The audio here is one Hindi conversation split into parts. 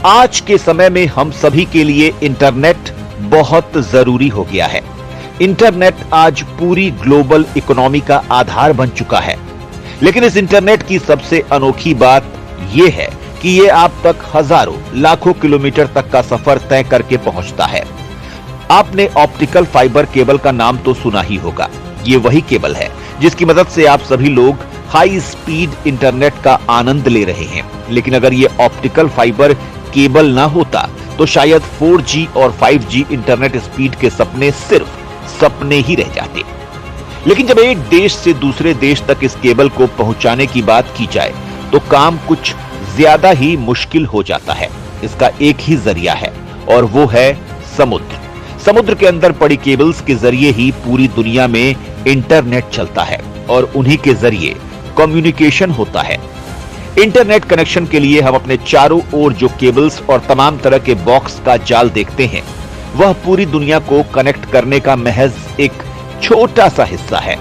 आज के समय में हम सभी के लिए इंटरनेट बहुत जरूरी हो गया है। इंटरनेट आज पूरी ग्लोबल इकोनॉमी का आधार बन चुका है। लेकिन इस इंटरनेट की सबसे अनोखी बात यह है कि ये आप तक हजारों लाखों किलोमीटर तक का सफर तय करके पहुंचता है। आपने ऑप्टिकल फाइबर केबल का नाम तो सुना ही होगा। ये वही केबल है जिसकी मदद से आप सभी लोग हाई स्पीड इंटरनेट का आनंद ले रहे हैं। लेकिन अगर ये ऑप्टिकल फाइबर केबल ना होता तो शायद 4G और 5G इंटरनेट स्पीड के सपने सिर्फ सपने ही रह जाते। लेकिन जब एक देश से दूसरे देश तक इस केबल को पहुंचाने की बात की जाए तो काम कुछ ज्यादा ही मुश्किल हो जाता है। इसका एक ही जरिया है और वो है समुद्र। समुद्र के अंदर पड़ी केबल्स के जरिए ही पूरी दुनिया में इंटरनेट चलता है और उन्हीं के जरिए कम्युनिकेशन होता है। इंटरनेट कनेक्शन के लिए हम अपने चारों ओर जो केबल्स और तमाम तरह के बॉक्स का जाल देखते हैं, वह पूरी दुनिया को कनेक्ट करने का महज एक छोटा सा हिस्सा है।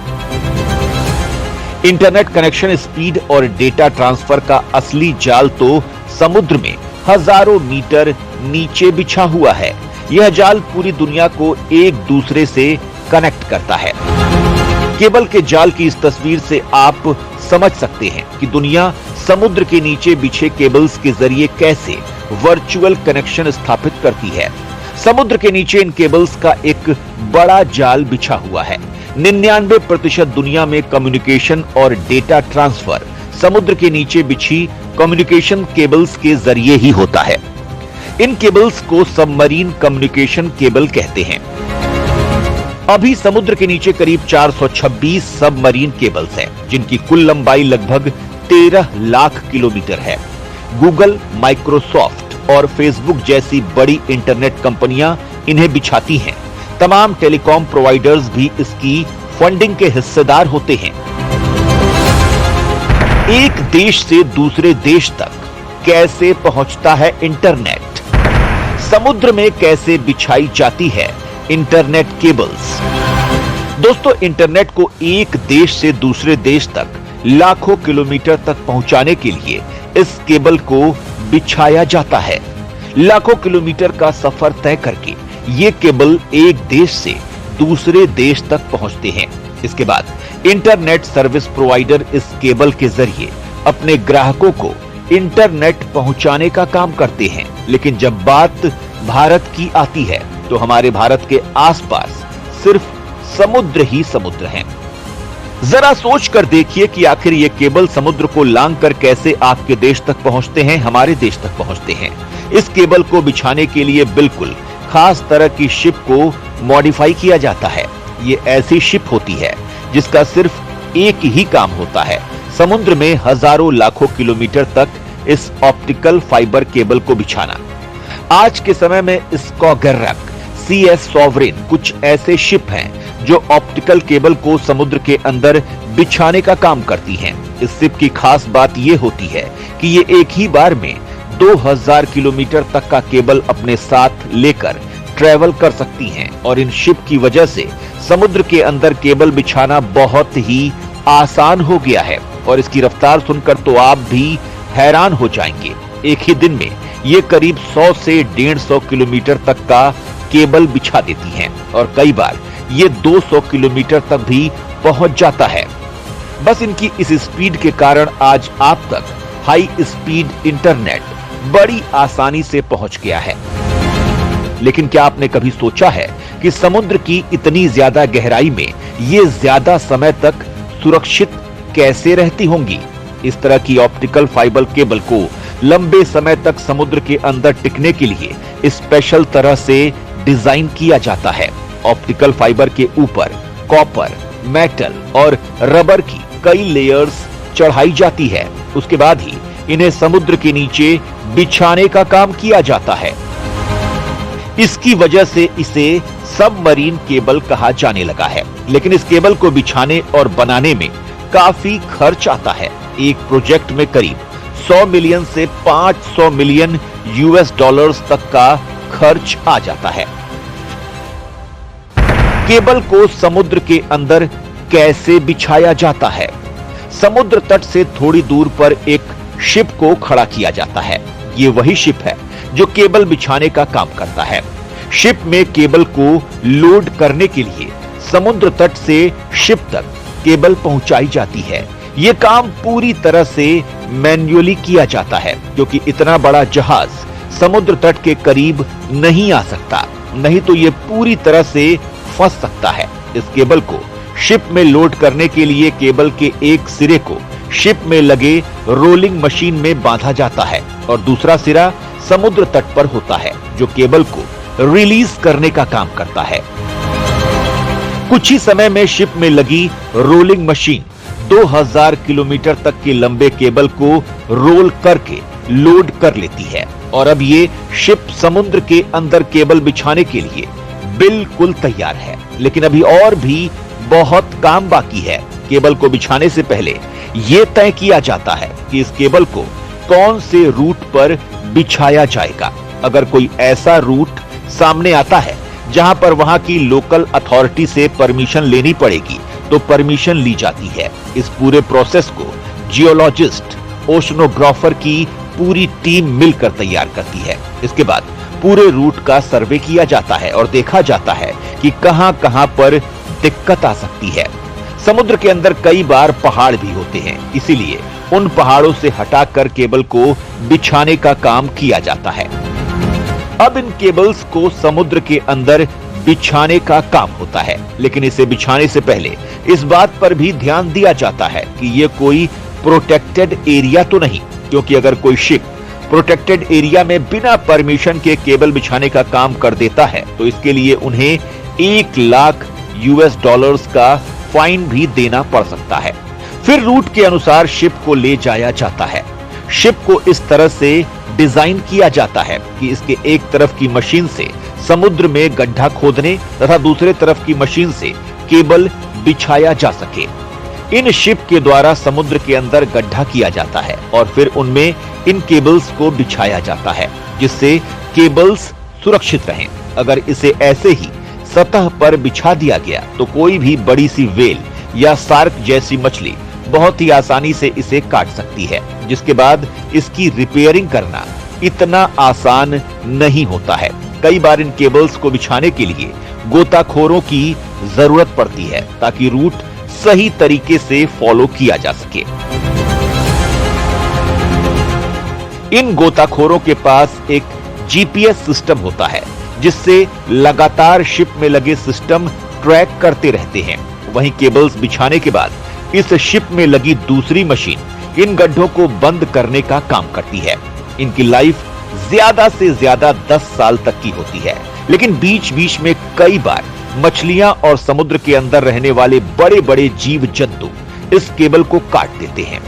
इंटरनेट कनेक्शन स्पीड और डेटा ट्रांसफर का असली जाल तो समुद्र में हजारों मीटर नीचे बिछा हुआ है। यह जाल पूरी दुनिया को एक दूसरे से कनेक्ट करता है। केबल के जाल की इस तस्वीर से आप समझ सकते हैं कि दुनिया समुद्र के नीचे बिछे केबल्स के जरिए कैसे वर्चुअल कनेक्शन स्थापित करती है। समुद्र के नीचे इन केबल्स का एक बड़ा जाल बिछा हुआ है। 99% दुनिया में कम्युनिकेशन और डेटा ट्रांसफर समुद्र के नीचे बिछी कम्युनिकेशन केबल्स के जरिए ही होता है। इन केबल्स को सबमरीन कम्युनिकेशन केबल कहते हैं। अभी समुद्र के नीचे करीब 426 सबमरीन केबल्स हैं, जिनकी कुल लंबाई लगभग 13 लाख किलोमीटर है। गूगल, माइक्रोसॉफ्ट और फेसबुक जैसी बड़ी इंटरनेट कंपनियां इन्हें बिछाती हैं। तमाम टेलीकॉम प्रोवाइडर्स भी इसकी फंडिंग के हिस्सेदार होते हैं। एक देश से दूसरे देश तक कैसे पहुंचता है इंटरनेट? समुद्र में कैसे बिछाई जाती है इंटरनेट केबल्स? दोस्तों, इंटरनेट को एक देश से दूसरे देश तक लाखों किलोमीटर तक पहुंचाने के लिए इस केबल को बिछाया जाता है। लाखों किलोमीटर का सफर तय करके ये केबल एक देश से दूसरे देश तक पहुंचते हैं। इसके बाद इंटरनेट सर्विस प्रोवाइडर इस केबल के जरिए अपने ग्राहकों को इंटरनेट पहुंचाने का काम करते हैं। लेकिन जब बात भारत की आती है तो हमारे भारत के आसपास सिर्फ समुद्र ही समुद्र हैं। जरा सोच कर देखिए कि आखिर ये केबल समुद्र को लांग कर कैसे आपके देश तक पहुंचते हैं, हमारे देश तक पहुंचते हैं। इस केबल को बिछाने के लिए बिल्कुल खास तरह की शिप को मॉडिफाई किया जाता है। ये ऐसी शिप होती है जिसका सिर्फ एक ही काम होता है, समुद्र में हजारों लाखों किलोमीटर तक इस ऑप्टिकल फाइबर केबल को बिछाना। आज के समय में स्कॉगर्रक, CS सॉवरेन कुछ ऐसे शिप हैं जो ऑप्टिकल केबल को समुद्र के अंदर बिछाने का काम करती हैं। इस शिप की खास बात यह होती है कि ये एक ही बार में 2000 किलोमीटर तक का केबल अपने साथ लेकर ट्रेवल कर सकती हैं और इन शिप की वजह से समुद्र के अंदर केबल बिछाना बहुत ही आसान हो गया है। और इसकी रफ्तार सुनकर तो आप भी हैरान हो जाएंगे। एक ही दिन में ये करीब 100 से 150 किलोमीटर तक का केबल बिछा देती हैं और कई बार ये 200 किलोमीटर तक भी पहुंच जाता है। बस इनकी इस स्पीड के कारण आज आप तक हाई स्पीड इंटरनेट बड़ी आसानी से पहुंच गया है। लेकिन क्या आपने कभी सोचा है कि समुद्र की इतनी ज्यादा गहराई में ये ज्यादा समय तक सुरक्षित कैसे रहती होंगी? इस तरह की ऑप्टिकल फाइबर केबल को लंबे समय तक समुद्र के अंदर टिकने के लिए स्पेशल तरह से डिजाइन किया जाता है। ऑप्टिकल फाइबर के ऊपर कॉपर, मेटल और रबर की कई लेयर्स चढ़ाई जाती है। उसके बाद ही इन्हें समुद्र के नीचे बिछाने का काम किया जाता है। इसकी वजह से इसे सबमरीन केबल कहा जाने लगा है। लेकिन इस केबल को बिछाने और बनाने में काफी खर्च आता है। एक प्रोजेक्ट में करीब 100 मिलियन से 500 मिलियन US डॉलर्स तक का खर्च आ जाता है। केबल को समुद्र के अंदर कैसे बिछाया जाता है? समुद्र तट से थोड़ी दूर पर एक शिप को खड़ा किया जाता है। ये वही शिप है जो केबल बिछाने का काम करता है। शिप में केबल को लोड करने के लिए समुद्र तट से शिप तक केबल पहुंचाई जाती है। यह काम पूरी तरह से मैन्युअली किया जाता है, क्योंकि इतना बड़ा जहाज समुद्र तट के करीब नहीं आ सकता, नहीं तो यह पूरी तरह से फंस सकता है। इस केबल को शिप में लोड करने के लिए केबल के एक सिरे को शिप में लगे रोलिंग मशीन में बांधा जाता है और दूसरा सिरा समुद्र तट पर होता है, जो केबल को रिलीज करने का काम करता है। कुछ ही समय में शिप में लगी रोलिंग मशीन 2000 किलोमीटर तक के लंबे केबल को रोल करके लोड कर लेती है और अब ये शिप समुद्र के अंदर केबल बिछाने के लिए बिल्कुल तैयार है। लेकिन अभी और भी बहुत काम बाकी है। केबल को बिछाने से पहले यह तय किया जाता है कि इस केबल को कौन से रूट पर बिछाया जाएगा। अगर कोई ऐसा रूट सामने आता है जहां पर वहां की लोकल अथॉरिटी से परमिशन लेनी पड़ेगी, तो परमिशन ली जाती है। इस पूरे प्रोसेस को जियोलॉजिस्ट, ओशनोग्राफर की पूरी टीम मिलकर तैयार करती है। इसके बाद पूरे रूट का सर्वे किया जाता है और देखा जाता है कि कहां-कहां पर दिक्कत आ सकती है। समुद्र के अंदर कई बार पहाड़ भी होते हैं, इसीलिए उन पहाड़ों से हटाकर केबल को बिछाने का काम किया जाता है। अब इन केबल्स को समुद्र के अंदर बिछाने का काम होता है, लेकिन इसे बिछाने से पहले इस बात पर भी ध्यान दिया जाता है कि यह कोई प्रोटेक्टेड एरिया तो नहीं, क्योंकि अगर कोई शिप प्रोटेक्टेड एरिया में बिना परमिशन के केबल बिछाने का काम कर देता है तो इसके लिए उन्हें $1,00,000 का फाइन भी देना पड़ सकता है। फिर रूट के अनुसार शिप को ले जाया जाता है। शिप को इस तरह से डिजाइन किया जाता है कि इसके एक तरफ की मशीन से समुद्र में गड्ढा खोदने तथा दूसरे तरफ की मशीन से केबल बिछाया जा सके। इन शिप के द्वारा समुद्र के अंदर गड्ढा किया जाता है और फिर उनमें इन केबल्स को बिछाया जाता है, जिससे केबल्स सुरक्षित रहें। अगर इसे ऐसे ही सतह पर बिछा दिया गया तो कोई भी बड़ी सी व्हेल या शार्क जैसी मछली बहुत ही आसानी से इसे काट सकती है, जिसके बाद इसकी रिपेयरिंग करना इतना आसान नहीं होता है। कई बार इन केबल्स को बिछाने के लिए गोताखोरों की जरूरत पड़ती है ताकि रूट सही तरीके से फॉलो किया जा सके। इन गोताखोरों के पास एक जीपीएस सिस्टम होता है, जिससे लगातार शिप में लगे सिस्टम ट्रैक करते रहते हैं। वहीं केबल्स बिछाने के बाद इस शिप में लगी दूसरी मशीन इन गड्ढों को बंद करने का काम करती है। इनकी लाइफ ज्यादा से ज्यादा 10 साल तक की होती है, लेकिन बीच बीच में कई बार मछलियां और समुद्र के अंदर रहने वाले बड़े बड़े जीव जंतु इस केबल को काट देते हैं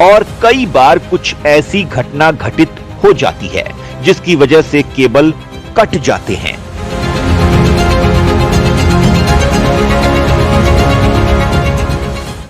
और कई बार कुछ ऐसी घटना घटित हो जाती है जिसकी वजह से केबल कट जाते हैं।